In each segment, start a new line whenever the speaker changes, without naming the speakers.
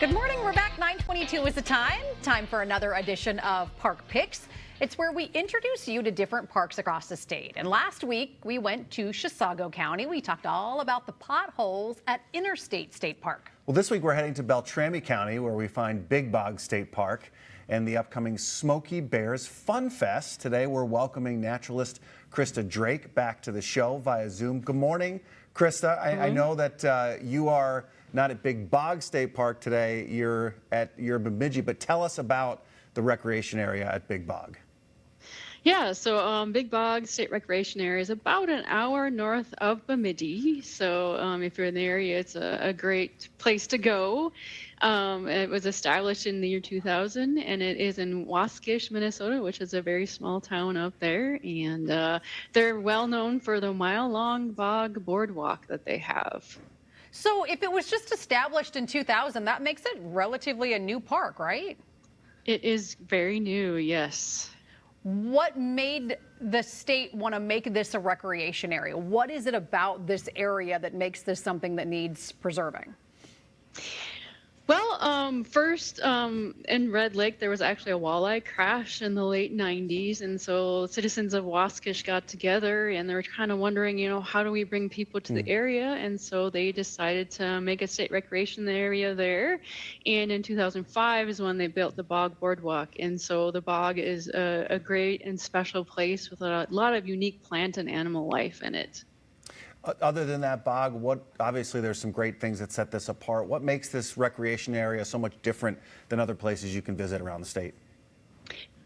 Good morning, we're back. 9:22 is the time. Time for another edition of Park Picks. It's where we introduce you to different parks across the state. And last week, we went to Chisago County. We talked all about the potholes at Interstate State Park.
Well, this week we're heading to Beltrami County, where we find Big Bog State Park and the upcoming Smokey Bears Fun Fest. Today, we're welcoming Naturalist Christa Drake back to the show via Zoom. Good morning, Christa. I know that you are not at Big Bog State Park today. You're at Bemidji, but tell us about the recreation area at Big Bog.
Yeah, so Big Bog State Recreation Area is about an hour north of Bemidji. So if you're in the area, it's a great place to go. It was established in the year 2000, and it is in Waskish, Minnesota, which is a very small town up there. And they're well known for the mile-long bog boardwalk that they have.
So if it was just established in 2000, that makes it relatively a new park, right?
It is very new, yes.
What made the state want to make this a recreation area? What is it about this area that makes this something that needs preserving?
Well, first, in Red Lake, there was actually a walleye crash in the late 90s. And so citizens of Waskish got together and they were kind of wondering, how do we bring people to the area? And so they decided to make a state recreation area there. And in 2005 is when they built the Bog Boardwalk. And so the bog is a great and special place with a lot of unique plant and animal life in it.
Other than that bog, obviously there's some great things that set this apart. What makes this recreation area so much different than other places you can visit around the state?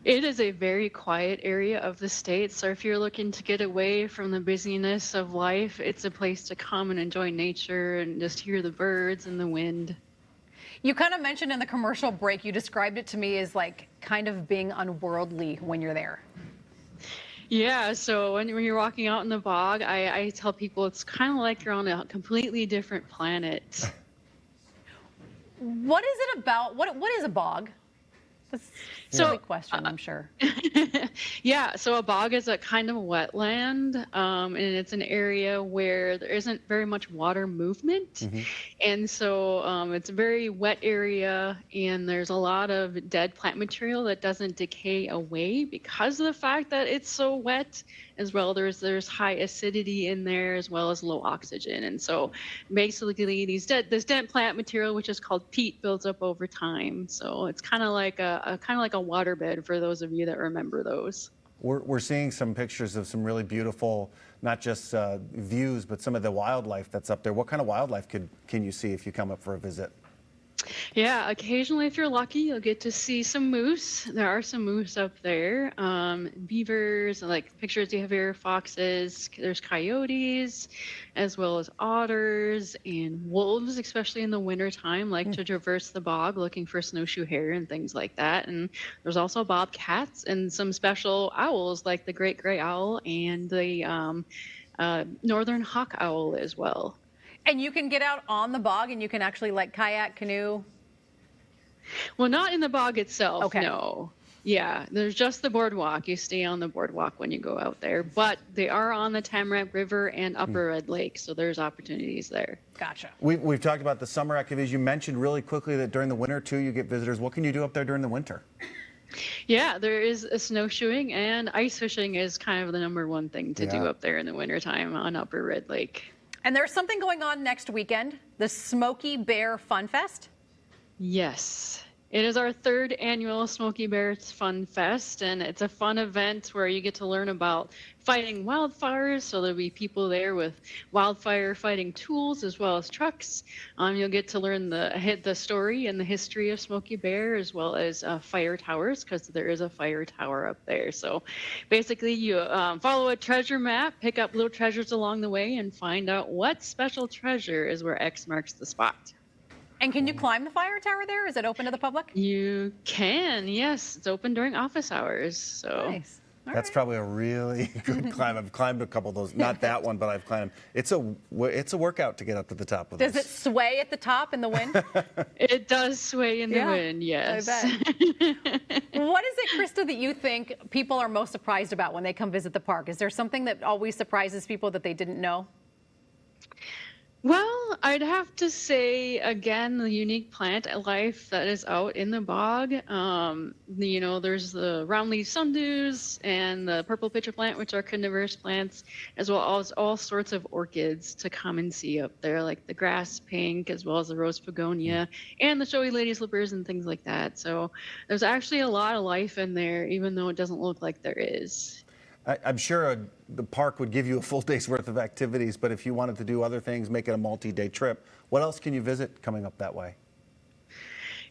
It is a very quiet area of the state. So if you're looking to get away from the busyness of life, it's a place to come and enjoy nature and just hear the birds and the wind.
You kind of mentioned in the commercial break, you described it to me as like kind of being unworldly when you're there.
Yeah, so when you're walking out in the bog, I tell people it's kind of like you're on a completely different planet.
What is it about? What is a bog? That's a silly question, I'm sure.
Yeah, so a bog is a kind of wetland, and it's an area where there isn't very much water movement. And so it's a very wet area, and there's a lot of dead plant material that doesn't decay away because of the fact that it's so wet. As well, there's high acidity in there as well as low oxygen, and so basically this dead plant material, which is called peat, builds up over time. So it's kind of like a waterbed for those of you that remember those.
We're seeing some pictures of some really beautiful, not just views, but some of the wildlife that's up there. What kind of wildlife can you see if you come up for a visit?
Yeah, occasionally, if you're lucky, you'll get to see some moose. There are some moose up there. Beavers, like pictures you have here, foxes. There's coyotes, as well as otters and wolves, especially in the wintertime, like to traverse the bog looking for snowshoe hare and things like that. And there's also bobcats and some special owls, like the great gray owl and the northern hawk owl as well.
And you can get out on the bog and you can actually like kayak, canoe?
Well, not in the bog itself,
okay.
No. Yeah, there's just the boardwalk. You stay on the boardwalk when you go out there. But they are on the Tamarack River and Upper Red Lake, so there's opportunities there.
Gotcha.
We've talked about the summer activities. You mentioned really quickly that during the winter, too, you get visitors. What can you do up there during the winter?
Yeah, there is a snowshoeing, and ice fishing is kind of the #1 thing to do up there in the wintertime on Upper Red Lake.
And there's something going on next weekend, the Smokey Bear Fun Fest?
Yes. It is our 3rd annual Smokey Bears Fun Fest, and it's a fun event where you get to learn about fighting wildfires. So there'll be people there with wildfire fighting tools as well as trucks. You'll get to learn the story and the history of Smokey Bear, as well as fire towers, because there is a fire tower up there. So basically you follow a treasure map, pick up little treasures along the way, and find out what special treasure is where X marks the spot.
And can you climb the fire tower there? Is it open to the public?
You can, yes. It's open during office hours. So
nice.
That's probably a really good climb. I've climbed a couple of those. Not that one, but I've climbed. It's a workota to get up to the top of this.
Does it sway at the top in the wind?
It does sway in the wind, yes.
I bet. What is it, Christa, that you think people are most surprised about when they come visit the park? Is there something that always surprises people that they didn't know?
Well, I'd have to say again the unique plant life that is out in the bog. There's the roundleaf sundews and the purple pitcher plant, which are carnivorous plants, as well as all sorts of orchids to come and see up there, like the grass pink, as well as the rose begonia and the showy lady slippers and things like that. So there's actually a lot of life in there, even though it doesn't look like there is.
I'm sure the park would give you a full day's worth of activities, but if you wanted to do other things, make it a multi-day trip, what else can you visit coming up that way?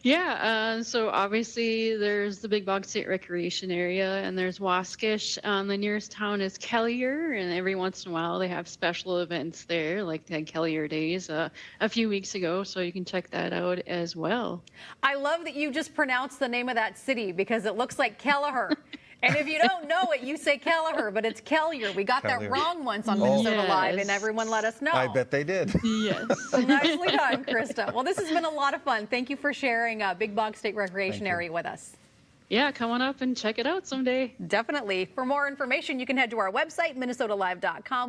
Yeah, so obviously there's the Big Bog State Recreation Area, and there's Waskish. The nearest town is Kelliher, and every once in a while they have special events there, like they had Kelliher Days a few weeks ago, so you can check that out as well.
I love that you just pronounced the name of that city because it looks like Kelliher. And if you don't know it, you say Kelliher, but it's Kelliher. We got that
Kelliher.
wrong once on Minnesota
Yes.
Live, and everyone let us know.
I bet they did.
Yes.
Nicely done, Krista. Well, this has been a lot of fun. Thank you for sharing Big Bog State Recreation
Thank you.
Area with us.
Yeah, come on up and check it out someday.
Definitely. For more information, you can head to our website, minnesotalive.com.